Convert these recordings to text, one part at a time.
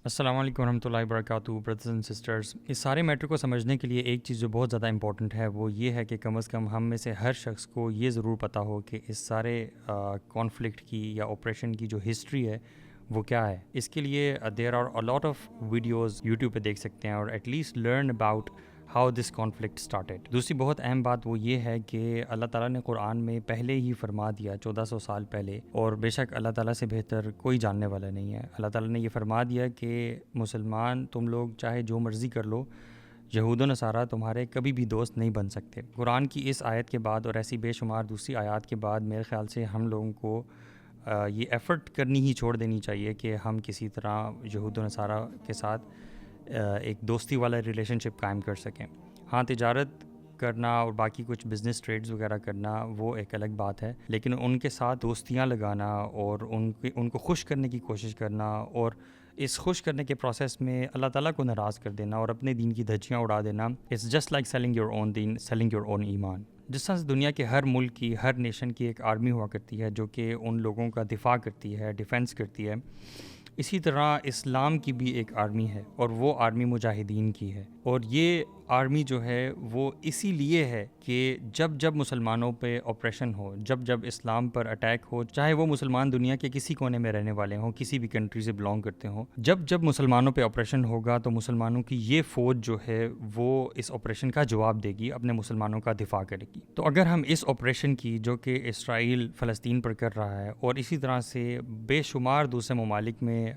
السلام علیکم ورحمۃ اللہ وبرکاتہ برادرز اینڈ سسٹرز. اس سارے میٹر کو سمجھنے کے لیے ایک چیز جو بہت زیادہ امپورٹنٹ ہے وہ یہ ہے کہ کم از کم ہم میں سے ہر شخص کو یہ ضرور پتہ ہو کہ اس سارے کانفلکٹ کی یا آپریشن کی جو ہسٹری ہے وہ کیا ہے. اس کے لیے there are a lot of videos YouTube پہ دیکھ سکتے ہیں اور at least learn about how this conflict started. دوسری بہت اہم بات وہ یہ ہے کہ اللہ تعالیٰ نے قرآن میں پہلے ہی فرما دیا 1400 سال پہلے، اور بے شک اللہ تعالیٰ سے بہتر کوئی جاننے والا نہیں ہے. اللہ تعالیٰ نے یہ فرما دیا کہ مسلمان تم لوگ چاہے جو مرضی کر لو، یہود و نصارہ تمہارے کبھی بھی دوست نہیں بن سکتے. قرآن کی اس آیت کے بعد اور ایسی بے شمار دوسری آیات کے بعد میرے خیال سے ہم لوگوں کو یہ ایفرٹ کرنی ہی چھوڑ دینی چاہیے کہ ہم کسی طرح یہود و نصارہ کے ساتھ ایک دوستی والا ریلیشن شپ قائم کر سکیں. ہاں، تجارت کرنا اور باقی کچھ بزنس ٹریڈز وغیرہ کرنا وہ ایک الگ بات ہے، لیکن ان کے ساتھ دوستیاں لگانا اور ان کو خوش کرنے کی کوشش کرنا اور اس خوش کرنے کے پروسیس میں اللہ تعالیٰ کو ناراض کر دینا اور اپنے دین کی دھجیاں اڑا دینا، it's just like selling your own دین، سیلنگ یور اون ایمان. جس طرح سے دنیا کے ہر ملک کی، ہر نیشن کی ایک آرمی ہوا کرتی ہے جو کہ ان لوگوں کا دفاع کرتی ہے، ڈیفینس کرتی ہے، اسی طرح اسلام کی بھی ایک آرمی ہے اور وہ آرمی مجاہدین کی ہے. اور یہ آرمی جو ہے وہ اسی لیے ہے کہ جب جب مسلمانوں پہ آپریشن ہو، جب جب اسلام پر اٹیک ہو، چاہے وہ مسلمان دنیا کے کسی کونے میں رہنے والے ہوں، کسی بھی کنٹری سے بلانگ کرتے ہوں، جب جب مسلمانوں پہ آپریشن ہوگا تو مسلمانوں کی یہ فوج جو ہے وہ اس آپریشن کا جواب دے گی، اپنے مسلمانوں کا دفاع کرے گی. تو اگر ہم اس آپریشن کی جو کہ اسرائیل فلسطین پر کر رہا ہے اور اسی طرح سے بے شمار دوسرے ممالک میں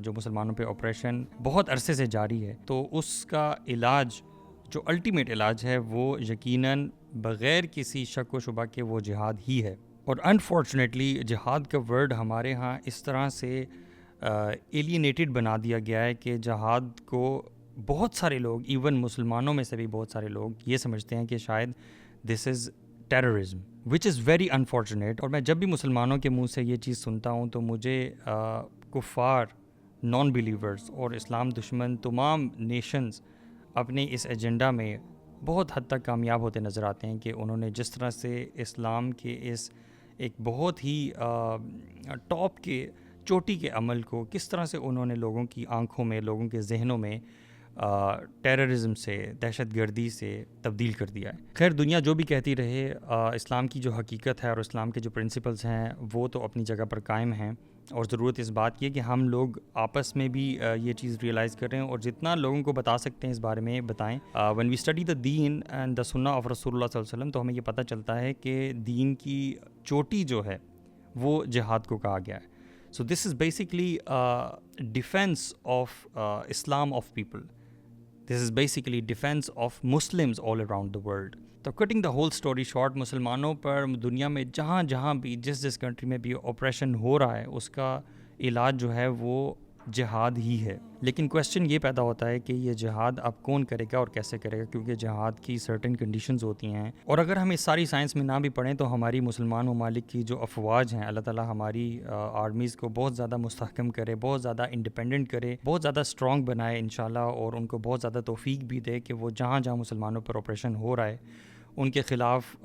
جو مسلمانوں پہ آپریشن بہت عرصے سے جاری ہے، تو اس کا علاج جو الٹیمیٹ علاج ہے وہ یقیناً بغیر کسی شک و شبہ کے وہ جہاد ہی ہے. اور انفارچونیٹلی جہاد کا ورڈ ہمارے ہاں اس طرح سے ایلینیٹڈ بنا دیا گیا ہے کہ جہاد کو بہت سارے لوگ، ایون مسلمانوں میں سے بھی بہت سارے لوگ یہ سمجھتے ہیں کہ شاید this is terrorism, which is very unfortunate. اور میں جب بھی مسلمانوں کے منہ سے یہ چیز سنتا ہوں تو مجھے کفار، نان بیلیورز اور اسلام دشمن تمام نیشنز اپنے اس ایجنڈا میں بہت حد تک کامیاب ہوتے نظر آتے ہیں کہ انہوں نے جس طرح سے اسلام کے اس ایک بہت ہی ٹاپ کے چوٹی کے عمل کو کس طرح سے انہوں نے لوگوں کی آنکھوں میں، لوگوں کے ذہنوں میں ٹیررزم سے، دہشت گردی سے تبدیل کر دیا ہے. خیر، دنیا جو بھی کہتی رہے، اسلام کی جو حقیقت ہے اور اسلام کے جو پرنسپلز ہیں وہ تو اپنی جگہ پر قائم ہیں، اور ضرورت اس بات کی ہے کہ ہم لوگ آپس میں بھی یہ چیز ریئلائز کریں اور جتنا لوگوں کو بتا سکتے ہیں اس بارے میں بتائیں. وین وی اسٹڈی دا دین اینڈ دا سنہ آف رسول اللہ صلی اللہ علیہ وسلم تو ہمیں یہ پتہ چلتا ہے کہ دین کی چوٹی جو ہے وہ جہاد کو کہا گیا ہے. So this is basically defence of Islam of people. This is basically defence of Muslims all around the world. تو cutting the whole story short, مسلمانوں پر دنیا میں جہاں جہاں بھی جس کنٹری میں بھی آپریشن ہو رہا ہے اس کا علاج جو ہے وہ جہاد ہی ہے. لیکن کویسچن یہ پیدا ہوتا ہے کہ یہ جہاد اب کون کرے گا اور کیسے کرے گا، کیونکہ جہاد کی سرٹن کنڈیشنز ہوتی ہیں. اور اگر ہم اس ساری سائنس میں نہ بھی پڑھیں تو ہماری مسلمان ممالک کی جو افواج ہیں، اللہ تعالیٰ ہماری آرمیز کو بہت زیادہ مستحکم کرے، بہت زیادہ انڈیپینڈنٹ کرے، بہت زیادہ اسٹرانگ بنائے انشاءاللہ، اور ان کو بہت زیادہ توفیق بھی دے کہ وہ جہاں جہاں مسلمانوں پر آپریشن ہو رہا ہے ان کے خلاف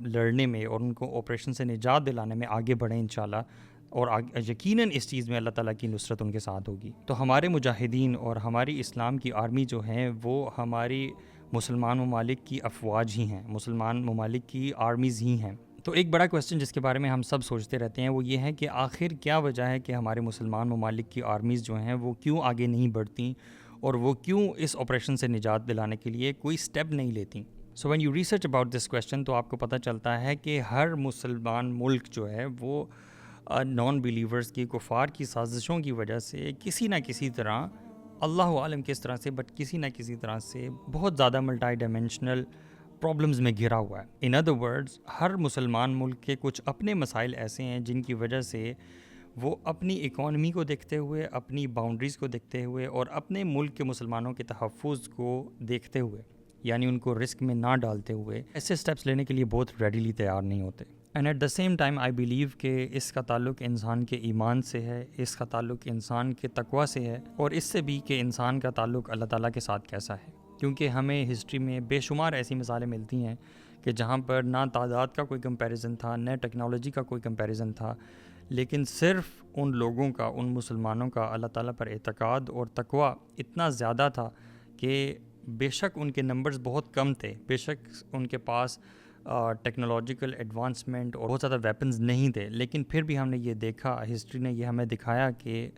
لڑنے میں اور ان کو آپریشن سے نجات دلانے میں آگے بڑھیں انشاءاللہ. اور یقیناً اس چیز میں اللہ تعالیٰ کی نصرت ان کے ساتھ ہوگی. تو ہمارے مجاہدین اور ہماری اسلام کی آرمی جو ہیں وہ ہماری مسلمان ممالک کی افواج ہی ہیں، مسلمان ممالک کی آرمیز ہی ہیں. تو ایک بڑا کویسچن جس کے بارے میں ہم سب سوچتے رہتے ہیں وہ یہ ہے کہ آخر کیا وجہ ہے کہ ہمارے مسلمان ممالک کی آرمیز جو ہیں وہ کیوں آگے نہیں بڑھتیں اور وہ کیوں اس آپریشن سے نجات دلانے کے لیے کوئی سٹیپ نہیں لیتیں. So when you research about this question تو آپ کو پتہ چلتا ہے کہ ہر مسلمان ملک جو ہے وہ نان بیلیورز کی، کفار کی سازشوں کی وجہ سے کسی نہ کسی طرح، اللہ عالم کس طرح سے، بٹ کسی نہ کسی طرح سے بہت زیادہ ملٹی ڈائمینشنل پرابلمز میں گھرا ہوا ہے. ان ادر ورڈز، ہر مسلمان ملک کے کچھ اپنے مسائل ایسے ہیں جن کی وجہ سے وہ اپنی اکانومی کو دیکھتے ہوئے، اپنی باؤنڈریز کو دیکھتے ہوئے اور اپنے ملک کے مسلمانوں کے تحفظ کو دیکھتے ہوئے، یعنی ان کو رسک میں نہ ڈالتے ہوئے، ایسے سٹیپس لینے کے لیے بہت ریڈیلی تیار نہیں ہوتے. And at the same time I believe کہ اس کا تعلق انسان کے ایمان سے ہے، اس کا تعلق انسان کے تقوی سے ہے، اور اس سے بھی کہ انسان کا تعلق اللہ تعالیٰ کے ساتھ کیسا ہے. کیونکہ ہمیں ہسٹری میں بے شمار ایسی مثالیں ملتی ہیں کہ جہاں پر نہ تعداد کا کوئی کمپیریزن تھا، نہ ٹیکنالوجی کا کوئی کمپیریزن تھا، لیکن صرف ان لوگوں کا، ان مسلمانوں کا اللہ تعالیٰ پر اعتقاد اور تقوی اتنا زیادہ تھا کہ بے شک ان کے نمبرز بہت کم تھے، بے شک ان کے پاس ٹیکنالوجیکل ایڈوانسمنٹ اور بہت زیادہ ویپنز نہیں تھے، لیکن پھر بھی ہم نے یہ دیکھا، ہسٹری نے یہ ہمیں دکھایا کہ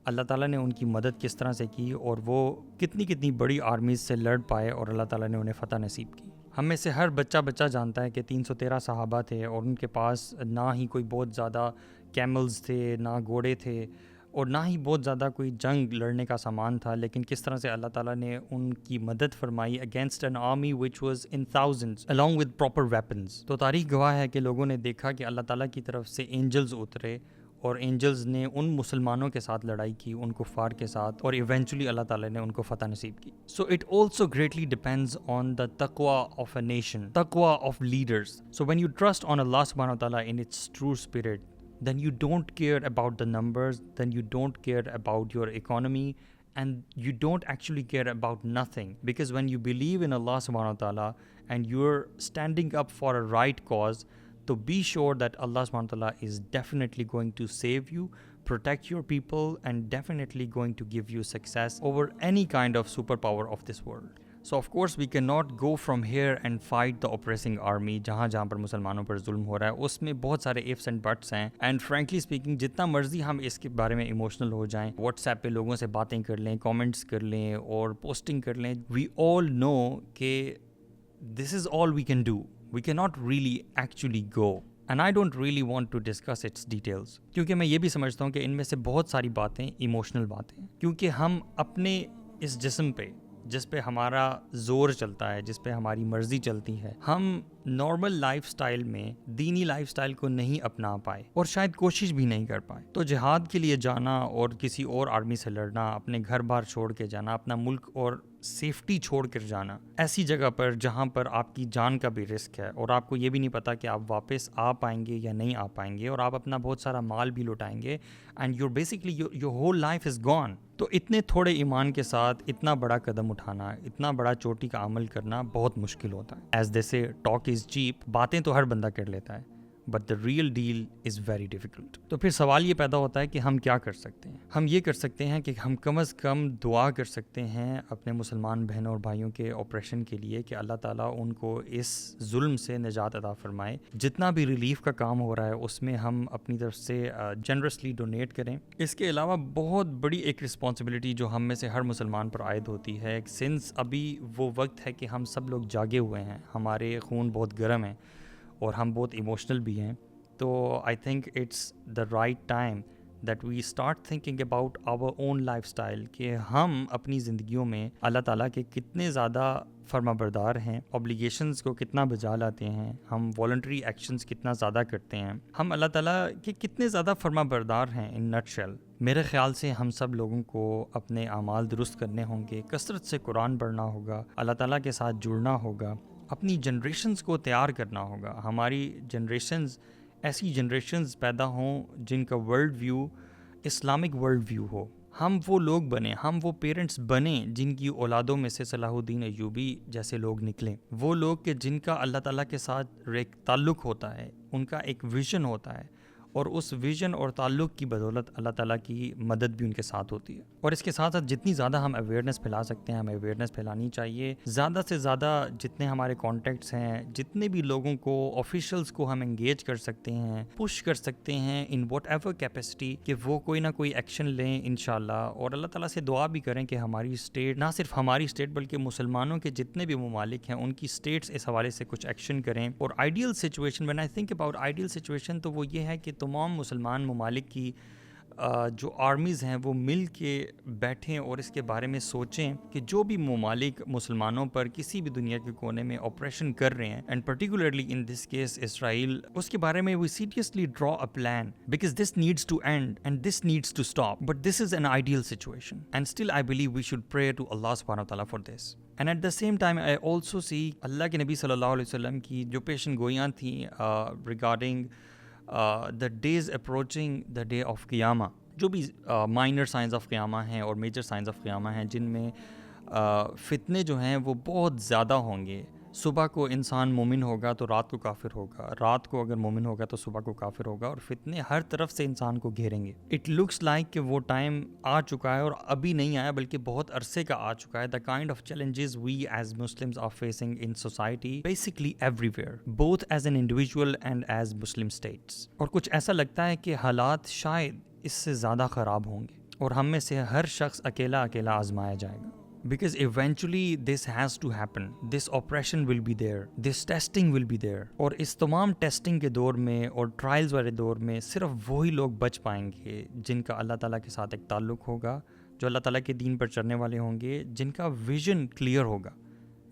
اللہ تعالیٰ نے ان کی مدد کس طرح سے کی اور وہ کتنی بڑی آرمیز سے لڑ پائے اور اللہ تعالیٰ نے انہیں فتح نصیب کی۔ ہم میں سے ہر بچہ جانتا ہے کہ 313 صحابہ تھے اور ان کے پاس نہ ہی کوئی بہت زیادہ کیملز تھے، نہ گھوڑے تھے، اور نہ ہی بہت زیادہ کوئی جنگ لڑنے کا سامان تھا، لیکن کس طرح سے اللہ تعالیٰ نے ان کی مدد فرمائی against an army which was in thousands along with proper weapons۔ تو تاریخ گواہ ہے کہ لوگوں نے دیکھا کہ اللہ تعالیٰ کی طرف سے اینجلز اترے اور اینجلز نے ان مسلمانوں کے ساتھ لڑائی کی، ان کفار کے ساتھ، اور ایونچولی اللہ تعالیٰ نے ان کو فتح نصیب کی۔ So it also greatly depends on the تقوی آف اے نیشن، تقوی of leaders. So when you trust on اللہ سبحانہ وتعالیٰ in its true spirit, then you don't care about the numbers, then you don't care about your economy, and you don't actually care about nothing, because when you believe in Allah subhanahu wa ta'ala and you're standing up for a right cause, so be sure that Allah subhanahu wa ta'ala is definitely going to save you, protect your people, and definitely going to give you success over any kind of superpower of this world. So of course we cannot go from here and fight the oppressing army جہاں پر مسلمانوں پر ظلم ہو رہا ہے، اس میں بہت سارے ifs and buts ہیں، and frankly speaking جتنا مرضی ہم اس کے بارے میں ایموشنل ہو جائیں، واٹس ایپ پہ لوگوں سے باتیں کر لیں، کامنٹس کر لیں اور پوسٹنگ کر لیں، we all know کہ this is all we can do. We cannot really actually go. And I don't really want to discuss its details. کیونکہ میں یہ بھی سمجھتا ہوں کہ ان میں سے بہت ساری باتیں ایموشنل باتیں ہیں، کیونکہ ہم اپنے اس جسم پہ جس پہ ہمارا زور چلتا ہے، جس پہ ہماری مرضی چلتی ہے، ہم نارمل لائف سٹائل میں دینی لائف سٹائل کو نہیں اپنا پائے اور شاید کوشش بھی نہیں کر پائے۔ تو جہاد کے لیے جانا اور کسی اور آرمی سے لڑنا، اپنے گھر بار چھوڑ کے جانا، اپنا ملک اور سیفٹی چھوڑ کر جانا ایسی جگہ پر جہاں پر آپ کی جان کا بھی رسک ہے اور آپ کو یہ بھی نہیں پتا کہ آپ واپس آ پائیں گے یا نہیں آ پائیں گے، اور آپ اپنا بہت سارا مال بھی لٹائیں گے، and your basically your whole life is gone. تو اتنے تھوڑے ایمان کے ساتھ اتنا بڑا قدم اٹھانا، اتنا بڑا چوٹی کا عمل کرنا بہت مشکل ہوتا ہے۔ ایز دے سے ٹاک از چیپ، باتیں تو ہر بندہ کر لیتا ہے، but the real deal is very difficult. تو پھر سوال یہ پیدا ہوتا ہے کہ ہم کیا کر سکتے ہیں؟ ہم یہ کر سکتے ہیں کہ ہم کم از کم دعا کر سکتے ہیں اپنے مسلمان بہنوں اور بھائیوں کے آپریشن کے لیے کہ اللہ تعالیٰ ان کو اس ظلم سے نجات عطا فرمائے۔ جتنا بھی ریلیف کا کام ہو رہا ہے اس میں ہم اپنی طرف سے جنرسلی ڈونیٹ کریں۔ اس کے علاوہ بہت بڑی ایک رسپانسبلٹی جو ہم میں سے ہر مسلمان پر عائد ہوتی ہے، سنس ابھی وہ وقت ہے کہ ہم سب لوگ جاگے ہوئے ہیں، ہمارے خون بہت گرم ہیں اور ہم بہت ایموشنل بھی ہیں، تو I think it's the right time that we start thinking about our own lifestyle, کہ ہم اپنی زندگیوں میں اللہ تعالیٰ کے کتنے زیادہ فرما بردار ہیں، اوبلیگیشنز کو کتنا بجا لاتے ہیں، ہم والنٹری ایکشنز کتنا زیادہ کرتے ہیں، ہم اللہ تعالیٰ کے کتنے زیادہ فرما بردار ہیں ان نٹ شیل۔ میرے خیال سے ہم سب لوگوں کو اپنے اعمال درست کرنے ہوں گے، کثرت سے قرآن پڑھنا ہوگا، اللہ تعالیٰ کے ساتھ جڑنا ہوگا، اپنی جنریشنز کو تیار کرنا ہوگا۔ ہماری جنریشنز ایسی جنریشنز پیدا ہوں جن کا world view Islamic world view ہو۔ ہم وہ لوگ بنیں، ہم وہ پیرنٹس بنیں جن کی اولادوں میں سے صلاح الدین ایوبی جیسے لوگ نکلیں، وہ لوگ کہ جن کا اللہ تعالیٰ کے ساتھ ایک تعلق ہوتا ہے، ان کا ایک ویژن ہوتا ہے، اور اس ویژن اور تعلق کی بدولت اللہ تعالیٰ کی مدد بھی ان کے ساتھ ہوتی ہے۔ اور اس کے ساتھ ساتھ جتنی زیادہ ہم اویئرنیس پھیلا سکتے ہیں ہمیں اویئرنیس پھیلانی چاہیے، زیادہ سے زیادہ جتنے ہمارے کانٹیکٹس ہیں، جتنے بھی لوگوں کو آفیشلز کو ہم انگیج کر سکتے ہیں، پش کر سکتے ہیں ان واٹ ایور کیپیسٹی کہ وہ کوئی نہ کوئی ایکشن لیں انشاءاللہ، اور اللہ تعالیٰ سے دعا بھی کریں کہ ہماری اسٹیٹ، نہ صرف ہماری اسٹیٹ بلکہ مسلمانوں کے جتنے بھی ممالک ہیں ان کی اسٹیٹس اس حوالے سے کچھ ایکشن کریں۔ اور ideal situation, when I think about ideal situation, تو وہ یہ ہے کہ تمام مسلمان ممالک کی جو آرمیز ہیں وہ مل کے بیٹھیں اور اس کے بارے میں سوچیں کہ جو بھی ممالک مسلمانوں پر کسی بھی دنیا کے کونے میں آپریشن کر رہے ہیں، and particularly in this case Israel, اس کے بارے میں we seriously draw a plan, because this needs to and and this needs to stop, but this is an ideal situation and still I believe we should pray to Allah سبحانہ وتعالیٰ for this. And at the same time I also see Allah کے نبی صلی اللہ علیہ وسلم کی جو پیشن گوئیاں تھیں regarding the days approaching the day of قیامہ، جو بھی مائنر سائنس آف قیامہ ہیں اور میجر سائنس آف قیامہ ہیں، جن میں فتنے جو ہیں وہ بہت زیادہ ہوں گے، صبح کو انسان مومن ہوگا تو رات کو کافر ہوگا، رات کو اگر مومن ہوگا تو صبح کو کافر ہوگا، اور فتنے ہر طرف سے انسان کو گھیریں گے. اٹ لکس لائک کہ وہ ٹائم آ چکا ہے، اور ابھی نہیں آیا بلکہ بہت عرصے کا آ چکا ہے. The kind of challenges we as Muslims are facing in society basically everywhere, both as an individual and as Muslim states. اور کچھ ایسا لگتا ہے کہ حالات شاید اس سے زیادہ خراب ہوں گے، اور ہم میں سے ہر شخص اکیلا اکیلا آزمایا جائے گا. Because eventually this has to happen. This oppression will be there. This testing will be there. اور اس تمام ٹیسٹنگ کے دور میں اور ٹرائلز والے دور میں صرف وہی لوگ بچ پائیں گے جن کا اللہ تعالیٰ کے ساتھ ایک تعلق ہوگا، جو اللہ تعالیٰ کے دین پر چلنے والے ہوں گے، جن کا ویژن کلیئر ہوگا،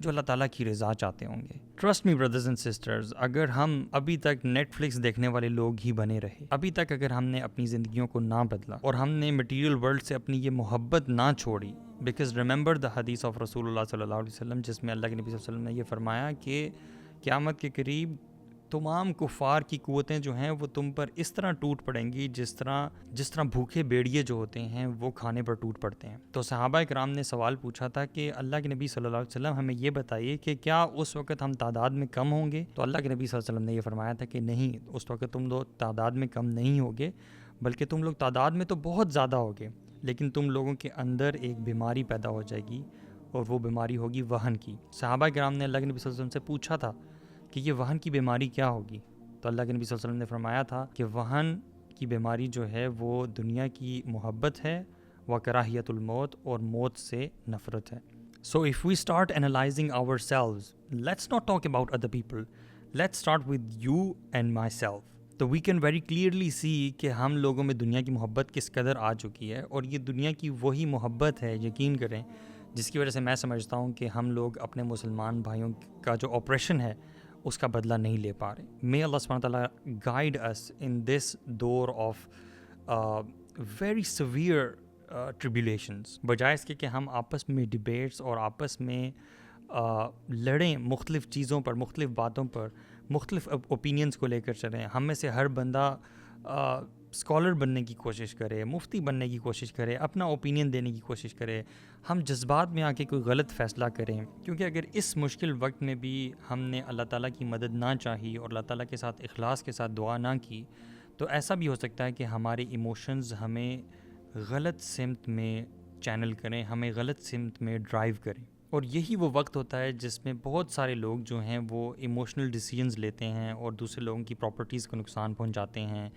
جو اللہ تعالیٰ کی رضا چاہتے ہوں گے. Trust me brothers and sisters, اگر ہم ابھی تک نیٹ فلکس دیکھنے والے لوگ ہی بنے رہے، ابھی تک اگر ہم نے اپنی زندگیوں کو نہ بدلا اور ہم نے مٹیریل ورلڈ سے اپنی یہ محبت نہ چھوڑی، بیکاز ریممبر دا حدیث آف رسول اللہ صلی اللہ علیہ وسلم، جس میں اللہ کے نبی صلی اللہ علیہ وسلم نے یہ فرمایا کہ قیامت کے قریب تمام کفار کی قوتیں جو ہیں وہ تم پر اس طرح ٹوٹ پڑیں گی جس طرح بھوکے بیڑیے جو ہوتے ہیں وہ کھانے پر ٹوٹ پڑتے ہیں. تو صحابہ کرام نے سوال پوچھا تھا کہ اللہ کے نبی صلی اللہ علیہ وسلم ہمیں یہ بتائیے کہ کیا اس وقت ہم تعداد میں کم ہوں گے؟ تو اللہ کے نبی صلی اللہ علیہ وسلم نے یہ فرمایا تھا کہ نہیں، اس وقت تم لوگ تعداد میں کم نہیں ہوگے، بلکہ تم لوگ تعداد میں تو بہت زیادہ ہوگے، لیکن تم لوگوں کے اندر ایک بیماری پیدا ہو جائے گی، اور وہ بیماری ہوگی وہن کی. صحابہ کرام نے اللہ کے نبی صلی اللہ علیہ وسلم سے پوچھا تھا کہ یہ وہن کی بیماری کیا ہوگی؟ تو اللہ کے نبی صلی اللہ علیہ وسلم نے فرمایا تھا کہ وہن کی بیماری جو ہے وہ دنیا کی محبت ہے، وکراہیت الموت، اور موت سے نفرت ہے. So if we start analyzing ourselves, let's not talk about other people. Let's start with you and myself. تو we can very clearly see کہ ہم لوگوں میں دنیا کی محبت کس قدر آ چکی ہے، اور یہ دنیا کی وہی محبت ہے، یقین کریں، جس کی وجہ سے میں سمجھتا ہوں کہ ہم لوگ اپنے مسلمان بھائیوں کا جو آپریشن ہے اس کا بدلہ نہیں لے پا رہے. May Allah subhanahu wa ta'ala guide us in this door of very severe tribulations. بجائے اس کے کہ ہم آپس میں ڈیبیٹس اور آپس میں لڑیں مختلف چیزوں پر، مختلف باتوں پر، مختلف اوپینینز کو لے کر چلیں. ہم میں سے ہر بندہ اسکالر بننے کی کوشش کرے، مفتی بننے کی کوشش کرے، اپنا اوپینین دینے کی کوشش کرے، ہم جذبات میں آ کے کوئی غلط فیصلہ کریں. کیونکہ اگر اس مشکل وقت میں بھی ہم نے اللہ تعالیٰ کی مدد نہ چاہی اور اللہ تعالیٰ کے ساتھ اخلاص کے ساتھ دعا نہ کی، تو ایسا بھی ہو سکتا ہے کہ ہمارے ایموشنز ہمیں غلط سمت میں چینل کریں، ہمیں غلط سمت میں ڈرائیو کریں. اور یہی وہ وقت ہوتا ہے جس میں بہت سارے لوگ جو ہیں وہ ایموشنل ڈیسیژنز لیتے ہیں اور دوسرے لوگوں کی پراپرٹیز کو نقصان پہنچاتے ہیں،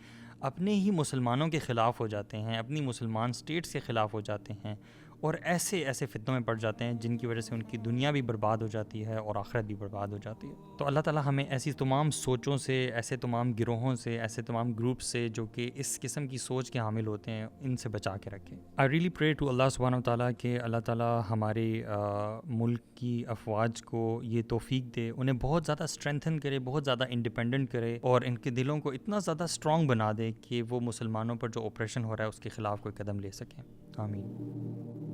اپنے ہی مسلمانوں کے خلاف ہو جاتے ہیں، اپنی مسلمان سٹیٹس کے خلاف ہو جاتے ہیں، اور ایسے فتنوں میں پڑ جاتے ہیں جن کی وجہ سے ان کی دنیا بھی برباد ہو جاتی ہے اور آخرت بھی برباد ہو جاتی ہے. تو اللہ تعالیٰ ہمیں ایسی تمام سوچوں سے، ایسے تمام گروہوں سے، ایسے تمام گروپس سے جو کہ اس قسم کی سوچ کے حامل ہوتے ہیں، ان سے بچا کے رکھے. آئی ریئلی پرے ٹو اللہ سبحانہ و تعالیٰ کہ اللہ تعالیٰ ہمارے ملک کی افواج کو یہ توفیق دے، انہیں بہت زیادہ اسٹرینتھن کرے، بہت زیادہ انڈیپینڈنٹ کرے، اور ان کے دلوں کو اتنا زیادہ اسٹرانگ بنا دے کہ وہ مسلمانوں پر جو اوپریشن ہو رہا ہے اس کے خلاف کوئی قدم لے سکیں. آمین.